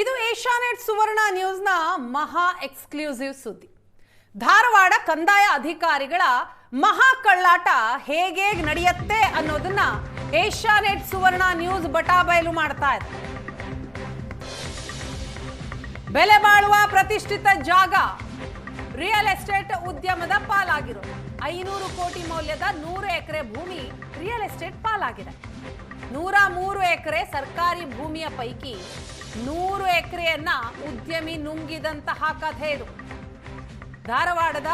ಇದು ಏಷ್ಯಾನೆಟ್ ಸುವರ್ಣ ನ್ಯೂಸ್ನ ಮಹಾ ಎಕ್ಸ್ಕ್ಲೂಸಿವ್ ಸುದ್ದಿ. ಧಾರವಾಡ ಕಂದಾಯ ಅಧಿಕಾರಿಗಳ ಮಹಾ ಕಳ್ಳಾಟ ಹೇಗೆ ನಡೆಯುತ್ತೆ ಅನ್ನೋದನ್ನ ಏಷ್ಯಾನೆಟ್ ಸುವರ್ಣ ನ್ಯೂಸ್ ಬಟಾಬಯಲು ಮಾಡ್ತಾ ಇದೆ. ಬೆಲೆ ಬಾಳುವ ಪ್ರತಿಷ್ಠಿತ ಜಾಗ ರಿಯಲ್ ಎಸ್ಟೇಟ್ ಉದ್ಯಮದ ಪಾಲಾಗಿರೋದು. 500 ಕೋಟಿ ಮೌಲ್ಯದ 100 ಎಕರೆ ಭೂಮಿ ರಿಯಲ್ ಎಸ್ಟೇಟ್ ಪಾಲಾಗಿದೆ. 103 ಎಕರೆ ಸರ್ಕಾರಿ ಭೂಮಿಯ ಪೈಕಿ 100 ಎಕರೆಯನ್ನ ಉದ್ಯಮಿ ನುಂಗಿದಂತಹ ಕಥೆ ಇದು. ಧಾರವಾಡದ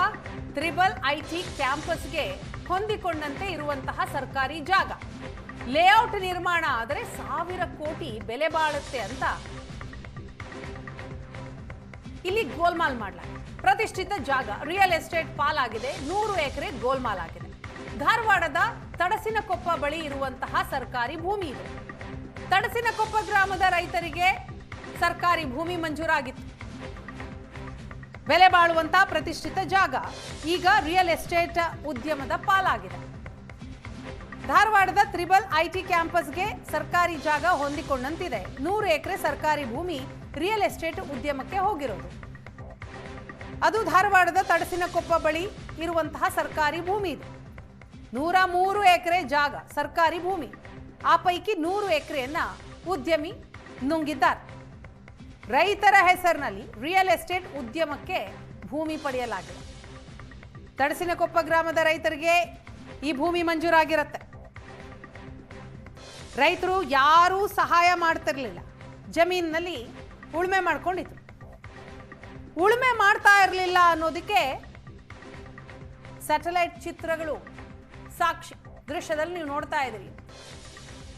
ತ್ರಿಬಲ್ ಐಟಿ ಕ್ಯಾಂಪಸ್ಗೆ ಹೊಂದಿಕೊಂಡಂತೆ ಇರುವಂತಹ ಸರ್ಕಾರಿ ಜಾಗ. ಲೇಔಟ್ ನಿರ್ಮಾಣ ಆದರೆ 1000 ಕೋಟಿ ಬೆಲೆ ಬಾಳುತ್ತೆ ಅಂತ ಇಲ್ಲಿ ಗೋಲ್ಮಾಲ್ ಮಾಡಲಾಗಿದೆ. ಪ್ರತಿಷ್ಠಿತ ಜಾಗ ರಿಯಲ್ ಎಸ್ಟೇಟ್ ಪಾಲಾಗಿದೆ. 100 ಎಕರೆ ಗೋಲ್ಮಾಲ್ ಆಗಿದೆ. ಧಾರವಾಡದ ತಡಸಿನಕೊಪ್ಪ ಬಳಿ ಇರುವಂತಹ ಸರ್ಕಾರಿ ಭೂಮಿ ಇದೆ. ತಡಸಿನಕೊಪ್ಪ ಗ್ರಾಮದ ರೈತರಿಗೆ ಸರ್ಕಾರಿ ಭೂಮಿ ಮಂಜೂರಾಗಿತ್ತು. ಬೆಲೆ ಬಾಳುವಂತಹ ಪ್ರತಿಷ್ಠಿತ ಜಾಗ ಈಗ ರಿಯಲ್ ಎಸ್ಟೇಟ್ ಉದ್ಯಮದ ಪಾಲಾಗಿದೆ. ಧಾರವಾಡದ ತ್ರಿಬಲ್ ಐಟಿ ಕ್ಯಾಂಪಸ್ಗೆ ಸರ್ಕಾರಿ ಜಾಗ ಹೊಂದಿಕೊಂಡಂತಿದೆ. 100 ಎಕರೆ ಸರ್ಕಾರಿ ಭೂಮಿ ರಿಯಲ್ ಎಸ್ಟೇಟ್ ಉದ್ಯಮಕ್ಕೆ ಹೋಗಿರೋದು. ಅದು ಧಾರವಾಡದ ತಡಸಿನಕೊಪ್ಪ ಬಳಿ ಇರುವಂತಹ ಸರ್ಕಾರಿ ಭೂಮಿ ಇದೆ. 103 ಎಕರೆ ಜಾಗ ಸರ್ಕಾರಿ ಭೂಮಿ. ಆ ಪೈಕಿ 100 ಎಕರೆಯನ್ನ ಉದ್ಯಮಿ ನುಂಗಿದ್ದಾರೆ. ರೈತರ ಹೆಸರಿನಲ್ಲಿ ರಿಯಲ್ ಎಸ್ಟೇಟ್ ಉದ್ಯಮಕ್ಕೆ ಭೂಮಿ ಪಡೆಯಲಾಗಿದೆ. ತಡಸಿನಕೊಪ್ಪ ಗ್ರಾಮದ ರೈತರಿಗೆ ಈ ಭೂಮಿ ಮಂಜೂರಾಗಿರುತ್ತೆ. ರೈತರು ಯಾರೂ ಸಹಾಯ ಮಾಡ್ತಿರ್ಲಿಲ್ಲ. ಜಮೀನಿನಲ್ಲಿ ಉಳುಮೆ ಮಾಡ್ಕೊಂಡಿದ್ರು. ಉಳುಮೆ ಮಾಡ್ತಾ ಇರಲಿಲ್ಲ ಅನ್ನೋದಕ್ಕೆ ಸ್ಯಾಟಲೈಟ್ ಚಿತ್ರಗಳು ಸಾಕ್ಷಿ. ದೃಶ್ಯದಲ್ಲಿ ನೀವು ನೋಡ್ತಾ ಇದ್ದೀರಿ.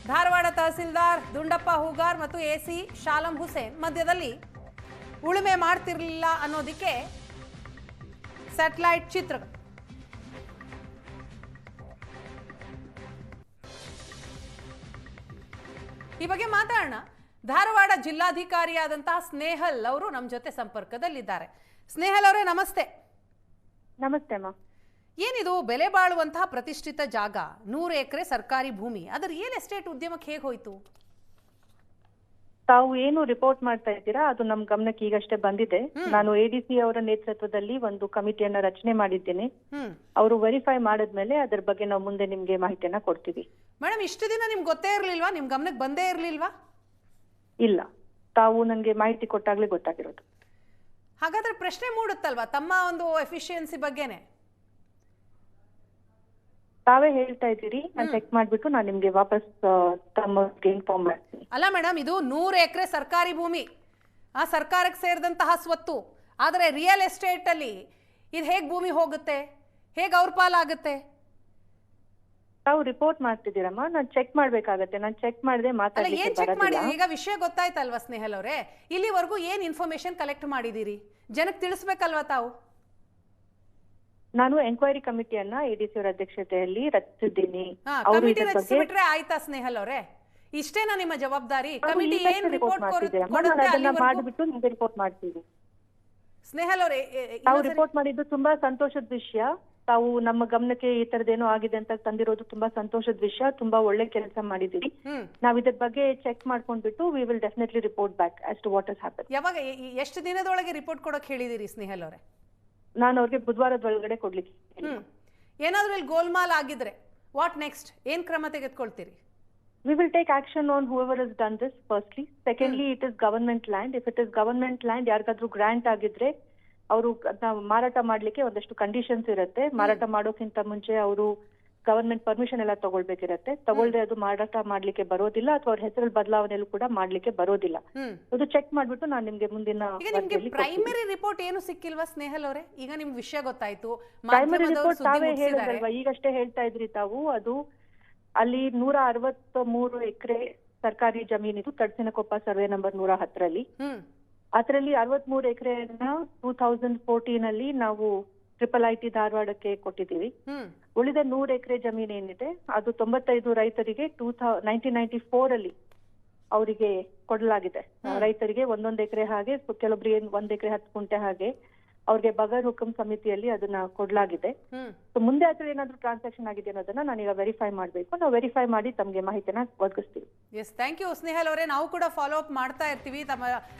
ಧಾರವಾಡ ತಹಸೀಲ್ದಾರ್ ದುಂಡಪ್ಪ ಹೂಗಾರ್ ಮತ್ತು ಎಸಿ ಶಾಲಂ ಹುಸೇನ್ ಮಧ್ಯದಲ್ಲಿ ಉಳುಮೆ ಮಾಡ್ತಿರ್ಲಿಲ್ಲ ಅನ್ನೋದಕ್ಕೆ ಸ್ಯಾಟಲೈಟ್ ಚಿತ್ರಗಳು. ಈ ಬಗ್ಗೆ ಮಾತಾಡೋಣ. ಧಾರವಾಡ ಜಿಲ್ಲಾಧಿಕಾರಿಯಾದಂತಹ ಸ್ನೇಹಲ್ ಅವರು ನಮ್ಮ ಜೊತೆ ಸಂಪರ್ಕದಲ್ಲಿದ್ದಾರೆ. ಸ್ನೇಹಲ್ ಅವರೇ ನಮಸ್ತೆ. ನಮಸ್ತೆ ಅಮ್ಮ. ಏನಿದು ಬೆಲೆ ಬಾಳುವಂತಹ ಪ್ರತಿಷ್ಠಿತ ಜಾಗ 100 ಎಕರೆ ಸರ್ಕಾರಿ ಭೂಮಿ, ಅದು ರಿಯಲ್ ಎಸ್ಟೇಟ್ ಉದ್ಯಮಕ್ಕೆ ಹೇಗೆ ಹೋಯ್ತು? ತಾವು ಏನು ರಿಪೋರ್ಟ್ ಮಾಡ್ತಾ ಇದ್ದೀರಾ ಅದು ನಮ್ ಗಮನಕ್ಕೆ ಈಗಷ್ಟೇ ಬಂದಿದೆ. ನಾನು ಎಡಿಸಿ ಅವರ ನೇತೃತ್ವದಲ್ಲಿ ಒಂದು ಕಮಿಟಿಯನ್ನ ರಚನೆ ಮಾಡಿದ್ದೇನೆ. ಅವರು ವೆರಿಫೈ ಮಾಡಿದ್ಮೇಲೆ ಅದರ ಬಗ್ಗೆ ನಾವು ಮುಂದೆ ನಿಮ್ಗೆ ಮಾಹಿತಿಯನ್ನ ಕೊಡ್ತೀವಿ. ಮೇಡಮ್, ಇಷ್ಟು ದಿನ ನಿಮ್ಗೆ ಗೊತ್ತೇ ಇರ್ಲಿಲ್ವಾ? ನಿಮ್ ಗಮನಕ್ಕೆ ಬಂದೇ ಇರ್ಲಿಲ್ವಾ? ಇಲ್ಲ, ತಾವು ನಂಗೆ ಮಾಹಿತಿ ಕೊಟ್ಟಾಗ್ಲೇ ಗೊತ್ತಾಗಿರೋದು. ಹಾಗಾದ್ರೆ ಪ್ರಶ್ನೆ ಮೂಡುತ್ತಲ್ವಾ ತಮ್ಮ ಒಂದು ಎಫಿಷಿಯನ್ಸಿ ಬಗ್ಗೆನೆ? ತಾವೇ ಹೇಳ್ತಾ ಇದ್ದೀರಿ, ನಾನು ಚೆಕ್ ಮಾಡ್ಬಿಟ್ಟು ನಾನು ನಿಮ್ಗೆ ವಾಪಸ್ ತಮಗೆ ಇನ್ಫಾರ್ಮ್ ಮಾಡ್ತೀನಿ. ಅಲ್ಲ ಮೇಡಮ್, ಇದು 100 ಎಕರೆ ಸರ್ಕಾರಿ ಭೂಮಿ, ಆ ಸರ್ಕಾರಕ್ಕೆ ಸೇರಿದಂತಹ ಸ್ವತ್ತು. ಆದರೆ ರಿಯಲ್ ಎಸ್ಟೇಟ್ ಅಲ್ಲಿ ಇದು ಹೇಗೆ ಭೂಮಿ ಹೋಗುತ್ತೆ, ಹೇಗೆ ಅವ್ರ ಪಾಲಾಗುತ್ತೆ? ತಾವು ರಿಪೋರ್ಟ್ ಮಾಡ್ತಿದ್ದೀರಮ್ಮ, ನಾನು ಚೆಕ್ ಮಾಡ್ಬೇಕಾಗತ್ತೆ. ನಾನು ಚೆಕ್ ಮಾಡದೆ ಏನ್ ಚೆಕ್ ಮಾಡಿ? ಈಗ ವಿಷಯ ಗೊತ್ತಾಯ್ತಲ್ವಾ ಸ್ನೇಹಲ್ ಅವರೇ? ಇಲ್ಲಿವರೆಗೂ ಏನ್ ಇನ್ಫಾರ್ಮೇಶನ್ ಕಲೆಕ್ಟ್ ಮಾಡಿದೀರಿ? ಜನಕ್ಕೆ ತಿಳಿಸ್ಬೇಕಲ್ವಾ ತಾವು? ನಾನು ಎಂಕ್ವೈರಿ ಕಮಿಟಿಯನ್ನ ಎಡಿಸಿ ಅವರ ಅಧ್ಯಕ್ಷತೆಯಲ್ಲಿ ರಚಿಸಿದ್ದೀನಿ. ರಚಿಸಿಬಿಟ್ರೆ ಆಯ್ತಾ ಸ್ನೇಹಲ್ ಅವರೇ? ಇಷ್ಟೇನಾ ನಿಮ್ಮ ಜವಾಬ್ದಾರಿ? ಕಮಿಟಿ ಏನ್ ರಿಪೋರ್ಟ್ ಮಾಡಿಬಿಟ್ಟು ನಿಮ್ಗೆ ರಿಪೋರ್ಟ್ ಮಾಡ್ತೀವಿ. ಸ್ನೇಹಲ್ ಅವರೇ, ತಾವು ರಿಪೋರ್ಟ್ ಮಾಡಿದ್ದು ತುಂಬಾ ಸಂತೋಷದ ವಿಷಯ. ತಾವು ನಮ್ಮ ಗಮನಕ್ಕೆ ಈ ತರದೇನೋ ಆಗಿದೆ ಅಂತ ತಂದಿರೋದು ತುಂಬಾ ಸಂತೋಷದ ವಿಷಯ. ತುಂಬಾ ಒಳ್ಳೆ ಕೆಲಸ ಮಾಡಿದೀವಿ. ನಾವ್ ಇದ್ರ ಬಗ್ಗೆ ಚೆಕ್ ಮಾಡ್ಕೊಂಡ್ಬಿಟ್ಟು we will definitely report back as to what has happen. ಯಾವಾಗ, ಎಷ್ಟು ದಿನದೊಳಗೆ ರಿಪೋರ್ಟ್ ಕೊಡೋಕೆ ಹೇಳಿದಿರಿ ಸ್ನೇಹಲ್ ಅವರೇ? ನಾನು ಅವ್ರಿಗೆ ಬುಧವಾರದ ಒಳಗಡೆ ಕೊಡ್ಲಿಕ್ಕೆ. ಏನಾದ್ರೂ ಇಲ್ಲಿ ಗೋಲ್ಮಾಲ್ ಆಗಿದ್ರೆ ವಾಟ್ ನೆಕ್ಸ್ಟ್? ಏನ್ ಕ್ರಮ ತೆಗೆದುಕೊಳ್ತೀರಿ? We will take action on whoever has done this firstly. Secondly, it is government land. If it is government land, ಯಾರಿಗಾದ್ರೂ ಗ್ರಾಂಟ್ ಆಗಿದ್ರೆ ಅವರು ಮಾರಾಟ ಮಾಡ್ಲಿಕ್ಕೆ ಒಂದಷ್ಟು ಕಂಡೀಷನ್ಸ್ ಇರುತ್ತೆ. ಮಾರಾಟ ಮಾಡೋಕ್ಕಿಂತ ಮುಂಚೆ ಅವರು ಗವರ್ಮೆಂಟ್ ಪರ್ಮಿಷನ್ ಎಲ್ಲ ತಗೊಳ್ಬೇಕಿರತ್ತೆ. ತಗೊಳ್ದೆ ಅದು ಮಾರಾಟ ಮಾಡ್ಲಿಕ್ಕೆ ಬರೋದಿಲ್ಲ, ಅಥವಾ ಅವ್ರ ಹೆಸರಲ್ಲಿ ಬದಲಾವಣೆಯಲ್ಲೂ ಕೂಡ ಮಾಡ್ಲಿಕ್ಕೆ ಬರೋದಿಲ್ಲ. ಅದು ಚೆಕ್ ಮಾಡ್ಬಿಟ್ಟು ನಾನು ನಿಮ್ಗೆ ಮುಂದಿನ ಪ್ರೈಮರಿ ರಿಪೋರ್ಟ್ ಏನು ಸಿಕ್ಕಿಲ್ವಾ ಸ್ನೇಹಲ್ ಅವರೇ? ಈಗ ನಿಮ್ಗೆ ವಿಷಯ ಗೊತ್ತಾಯ್ತು. ಪ್ರೈಮರಿ ರಿಪೋರ್ಟ್ ತಾವೇ ಹೇಳಿದ್ರಲ್ವಾ, ಈಗಷ್ಟೇ ಹೇಳ್ತಾ ಇದ್ರಿ ತಾವು. ಅದು ಅಲ್ಲಿ 163 ಎಕರೆ ಸರ್ಕಾರಿ ಜಮೀನಿದು ತಡಸಿನಕೊಪ್ಪ ಸರ್ವೆ ನಂಬರ್ 110ರಲ್ಲಿ. ಅದರಲ್ಲಿ 63 ಎಕರೆಯನ್ನ 2014 ಅಲ್ಲಿ ನಾವು ಟ್ರಿಪಲ್ ಐಟಿ ಧಾರವಾಡಕ್ಕೆ ಕೊಟ್ಟಿದ್ದೀವಿ. ಉಳಿದ 100 ಎಕರೆ ಜಮೀನ್ ಏನಿದೆ ಅದು 95 ರೈತರಿಗೆ 1994 ಅಲ್ಲಿ ಅವರಿಗೆ ಕೊಡಲಾಗಿದೆ. ರೈತರಿಗೆ 1 ಎಕರೆ ಹಾಗೆ, ಕೆಲವೊಬ್ಬರಿಗೆ 1 ಎಕರೆ 10 ಗುಂಟೆ ಹಾಗೆ ಅವ್ರಿಗೆ ಬಗರ್ ಹುಕುಂ ಸಮಿತಿಯಲ್ಲಿ ಅದನ್ನ ಕೊಡ್ಲಾಗಿದೆ. ಸೊ ಮುಂದೆ ಅದ್ರ ಏನಾದ್ರು ಟ್ರಾನ್ಸಾಕ್ಷನ್ ಆಗಿದೆ ಅನ್ನೋದನ್ನ ನಾನೀಗ ವೆರಿಫೈ ಮಾಡಬೇಕು. ನಾವು ವೆರಿಫೈ ಮಾಡಿ ತಮಗೆ ಮಾಹಿತಿನ ಒದಗಿಸ್ತೀವಿ. ಎಸ್, ಥ್ಯಾಂಕ್ ಯು ಸ್ನೇಹಲ್ ಅವರೇ. ನಾವು ಕೂಡ ಫಾಲೋ ಅಪ್ ಮಾಡ್ತಾ ಇರ್ತೀವಿ.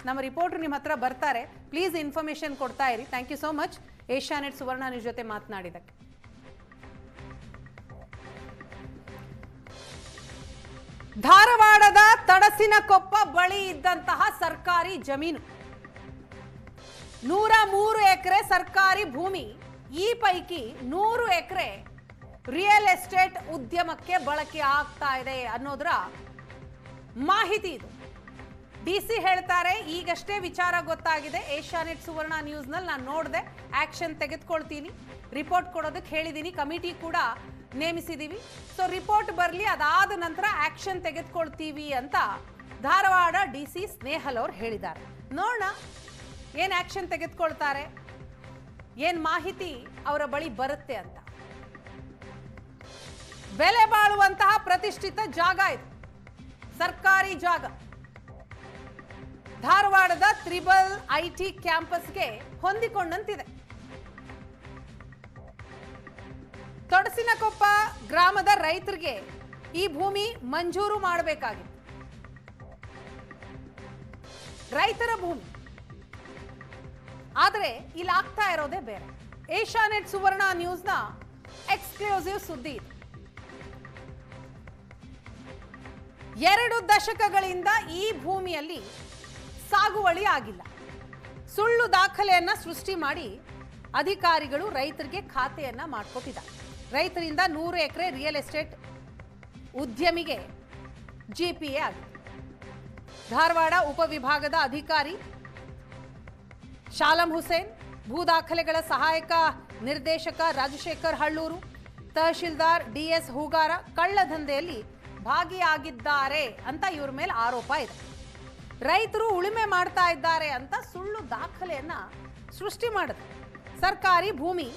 ನಮ್ಮ ರಿಪೋರ್ಟರ್ ನಿಮ್ಮ ಹತ್ರ ಬರ್ತಾರೆ. ಪ್ಲೀಸ್ ಇನ್ಫಾರ್ಮೇಶನ್ ಕೊಡ್ತಾ ಇರಿ. Thank you so much Asianet Suvarna news ಜೊತೆ ಮಾತನಾಡಿದ್ದಕ್ಕೆ. ಧಾರವಾಡದ ತಡಸಿನಕೊಪ್ಪ ಬಳಿ ಇದ್ದಂತಹ ಸರ್ಕಾರಿ ಜಮೀನು 103 ಎಕರೆ ಸರ್ಕಾರಿ ಭೂಮಿ, ಈ ಪೈಕಿ 100 ಎಕರೆ ರಿಯಲ್ ಎಸ್ಟೇಟ್ ಉದ್ಯಮಕ್ಕೆ ಬಳಕೆ ಆಗ್ತಾ ಇದೆ ಅನ್ನೋದರ ಮಾಹಿತಿ ಇದು. ಡಿಸಿ ಹೇಳ್ತಾರೆ, ಈಗಷ್ಟೇ ವಿಚಾರ ಗೊತ್ತಾಗಿದೆ. ಏಷ್ಯಾನೆಟ್ ಸುವರ್ಣ ನ್ಯೂಸ್ನಲ್ಲಿ ನಾನು ನೋಡಿದೆ, ಆಕ್ಷನ್ ತೆಗೆದುಕೊಳ್ತೀನಿ, ರಿಪೋರ್ಟ್ ಕೊಡೋದಕ್ಕೆ ಹೇಳಿದ್ದೀನಿ, ಕಮಿಟಿ ಕೂಡ ನೇಮಿಸಿದೀವಿ. ಸೊ ರಿಪೋರ್ಟ್ ಬರಲಿ, ಅದಾದ ನಂತರ ಆಕ್ಷನ್ ತೆಗೆದುಕೊಳ್ತೀವಿ ಅಂತ ಧಾರವಾಡ ಡಿಸಿ ಸ್ನೇಹಲ್ ಅವರು ಹೇಳಿದ್ದಾರೆ. ನೋಡೋಣ ಏನ್ ಆಕ್ಷನ್ ತೆಗೆದುಕೊಳ್ತಾರೆ, ಏನ್ ಮಾಹಿತಿ ಅವರ ಬಳಿ ಬರುತ್ತೆ ಅಂತ. ಬೆಲೆ ಬಾಳುವಂತಹ ಪ್ರತಿಷ್ಠಿತ ಜಾಗ ಇದು, ಸರ್ಕಾರಿ ಜಾಗ. ಧಾರವಾಡದ ತ್ರಿಬಲ್ ಐಟಿ ಕ್ಯಾಂಪಸ್ಗೆ ಹೊಂದಿಕೊಂಡಂತಿದೆ. ತೊಡಸಿನಕೊಪ್ಪ ಗ್ರಾಮದ ರೈತರಿಗೆ ಈ ಭೂಮಿ ಮಂಜೂರು ಮಾಡಬೇಕಾಗಿತ್ತು. ರೈತರ ಭೂಮಿ, ಆದರೆ ಇಲ್ಲಿ ಆಗ್ತಾ ಇರೋದೇ ಬೇರೆ. ಏಷ್ಯಾನೆಟ್ ಸುವರ್ಣ ನ್ಯೂಸ್ನ ಎಕ್ಸ್ಕ್ಲೂಸಿವ್ ಸುದ್ದಿ ಇದು. 2 ದಶಕಗಳಿಂದ ಈ ಭೂಮಿಯಲ್ಲಿ ಸಾಗುವಳಿ ಆಗಿಲ್ಲ. ಸುಳ್ಳು ದಾಖಲೆಯನ್ನ ಸೃಷ್ಟಿ ಮಾಡಿ ಅಧಿಕಾರಿಗಳು ರೈತರಿಗೆ ಖಾತೆಯನ್ನ ಮಾಡಿಕೊಟ್ಟಿದ್ದಾರೆ. ರೈತರಿಂದ 100 ಎಕರೆ ರಿಯಲ್ ಎಸ್ಟೇಟ್ ಉದ್ಯಮಿಗೆ ಜಿಪಿಎ ಆಗಿದೆ. ಧಾರವಾಡ ಉಪವಿಭಾಗದ ಅಧಿಕಾರಿ ಶಾಲಂ ಹುಸೇನ್, ಭೂ ದಾಖಲೆಗಳ ಸಹಾಯಕ ನಿರ್ದೇಶಕ ರಾಜಶೇಖರ್ ಹಳ್ಳೂರು, ತಹಶೀಲ್ದಾರ್ ಡಿಎಸ್ ಹೂಗಾರ ಕಳ್ಳದಂಧೆಯಲ್ಲಿ ಭಾಗಿಯಾಗಿದ್ದಾರೆ ಅಂತ ಇವ್ರ ಮೇಲೆ ಆರೋಪ ಇದೆ. ರೈತರು ಉಳುಮೆ ಮಾಡ್ತಾ ಇದ್ದಾರೆ ಅಂತ ಸುಳ್ಳು ದಾಖಲೆಯನ್ನ ಸೃಷ್ಟಿ ಮಾಡಿದ್ರು. ಸರ್ಕಾರಿ ಭೂಮಿ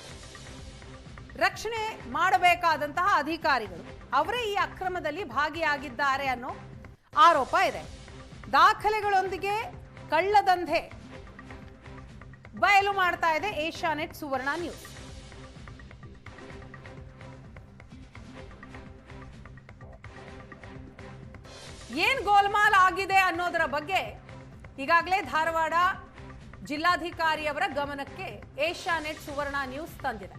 ರಕ್ಷಣೆ ಮಾಡಬೇಕಾದಂತಹ ಅಧಿಕಾರಿಗಳು ಅವರೇ ಈ ಅಕ್ರಮದಲ್ಲಿ ಭಾಗಿಯಾಗಿದ್ದಾರೆ ಅನ್ನೋ ಆರೋಪ ಇದೆ. ದಾಖಲೆಗಳೊಂದಿಗೆ ಕಳ್ಳದಂಧೆ ಬಯಲು ಮಾಡ್ತಾ ಇದೆ ಏಷ್ಯಾನೆಟ್ ಸುವರ್ಣ ನ್ಯೂಸ್. ಏನ್ ಗೋಲ್ಮಾಲ್ ಆಗಿದೆ ಅನ್ನೋದರ ಬಗ್ಗೆ ಈಗಾಗಲೇ ಧಾರವಾಡ ಜಿಲ್ಲಾಧಿಕಾರಿಯವರ ಗಮನಕ್ಕೆ ಏಷ್ಯಾನೆಟ್ ಸುವರ್ಣ ನ್ಯೂಸ್ ತಂದಿದೆ.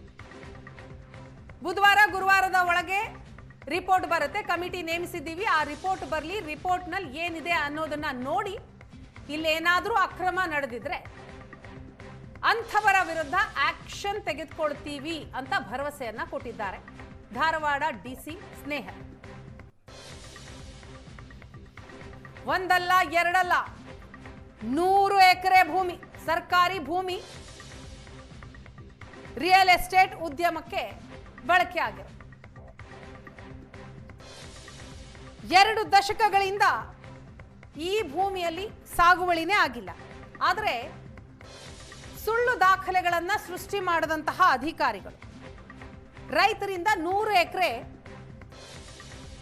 ಬುಧವಾರ ಗುರುವಾರದ ಒಳಗೆ ರಿಪೋರ್ಟ್ ಬರುತ್ತೆ. ಕಮಿಟಿ ನೇಮಿಸಿದ್ದೀವಿ, ಆ ರಿಪೋರ್ಟ್ ಬರಲಿ. ರಿಪೋರ್ಟ್ನಲ್ಲಿ ಏನಿದೆ ಅನ್ನೋದನ್ನ ನೋಡಿ ಇಲ್ಲೇನಾದ್ರೂ ಅಕ್ರಮ ನಡೆದಿದ್ರೆ ಅಂಥವರ ವಿರುದ್ಧ ಆಕ್ಷನ್ ತೆಗೆದುಕೊಳ್ತೀವಿ ಅಂತ ಭರವಸೆಯನ್ನ ಕೊಟ್ಟಿದ್ದಾರೆ ಧಾರವಾಡ ಡಿಸಿ ಸ್ನೇಹಲ್. ಒಂದಲ್ಲ ಎರಡಲ್ಲ, 100 ಎಕರೆ ಭೂಮಿ, ಸರ್ಕಾರಿ ಭೂಮಿ ರಿಯಲ್ ಎಸ್ಟೇಟ್ ಉದ್ಯಮಕ್ಕೆ ಬಳಕೆ ಆಗಿದೆ. 2 ದಶಕಗಳಿಂದ ಈ ಭೂಮಿಯಲ್ಲಿ ಸಾಗುವಳಿನೇ ಆಗಿಲ್ಲ. ಆದರೆ ಸುಳ್ಳು ದಾಖಲೆಗಳನ್ನ ಸೃಷ್ಟಿ ಮಾಡದಂತಹ ಅಧಿಕಾರಿಗಳು ರೈತರಿಂದ 100 ಎಕರೆ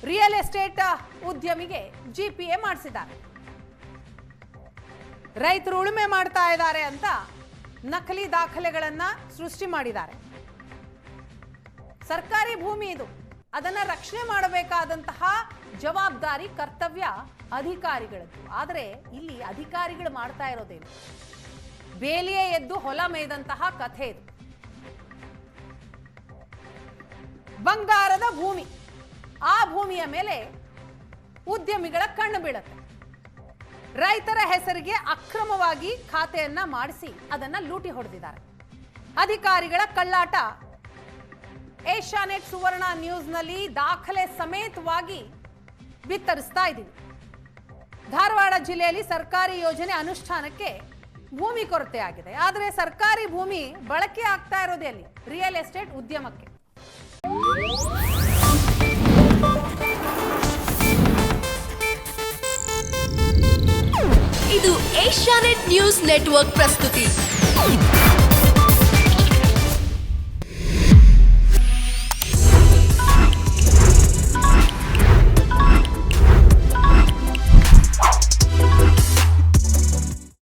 ರಿಯಲ್ ಎಸ್ಟೇಟ್ ಉದ್ಯಮಿಗೆ ಜಿಪಿಎ ಮಾಡಿಸಿದ್ದಾರೆ. ರೈತರು ಉಳುಮೆ ಮಾಡ್ತಾ ಇದ್ದಾರೆ ಅಂತ ನಕಲಿ ದಾಖಲೆಗಳನ್ನ ಸೃಷ್ಟಿ ಮಾಡಿದ್ದಾರೆ. ಸರ್ಕಾರಿ ಭೂಮಿ ಇದು, ಅದನ್ನ ರಕ್ಷಣೆ ಮಾಡಬೇಕಾದಂತಹ ಜವಾಬ್ದಾರಿ, ಕರ್ತವ್ಯ ಅಧಿಕಾರಿಗಳದ್ದು. ಆದರೆ ಇಲ್ಲಿ ಅಧಿಕಾರಿಗಳು ಮಾಡ್ತಾ ಇರೋದೇನು? ಬೇಲಿಯೇ ಎದ್ದು ಹೊಲ ಮೇಯ್ದಂತಹ ಕಥೆ ಇದು. ಬಂಗಾರದ ಭೂಮಿ, ಆ ಭೂಮಿಯ ಮೇಲೆ ಉದ್ಯಮಿಗಳ ಕಣ್ಣು ಬೀಳುತ್ತೆ. ರೈತರ ಹೆಸರಿಗೆ ಅಕ್ರಮವಾಗಿ ಖಾತೆಯನ್ನ ಮಾಡಿಸಿ ಅದನ್ನ ಲೂಟಿ ಹೊಡೆದಿದ್ದಾರೆ. ಅಧಿಕಾರಿಗಳ ಕಳ್ಳಾಟ ಏಷ್ಯಾನೆಟ್ ಸುವರ್ಣ ನ್ಯೂಸ್ನಲ್ಲಿ ದಾಖಲೆ ಸಮೇತವಾಗಿ ಬಿತ್ತರಿಸ್ತಾ ಇದ್ದೀವಿ. ಧಾರವಾಡ ಜಿಲ್ಲೆಯಲ್ಲಿ ಸರ್ಕಾರಿ ಯೋಜನೆ ಅನುಷ್ಠಾನಕ್ಕೆ ಭೂಮಿ ಕೊರತೆ ಆಗಿದೆ. ಆದರೆ ಸರ್ಕಾರಿ ಭೂಮಿ ಬಳಕೆ ಆಗ್ತಾ ಇರೋದೇ ಅಲ್ಲಿ ರಿಯಲ್ ಎಸ್ಟೇಟ್ ಉದ್ಯಮಕ್ಕೆ. ಇದು ಏಷ್ಯಾನೆಟ್ ನ್ಯೂಸ್ ನೆಟ್ವರ್ಕ್ ಪ್ರಸ್ತುತಿ.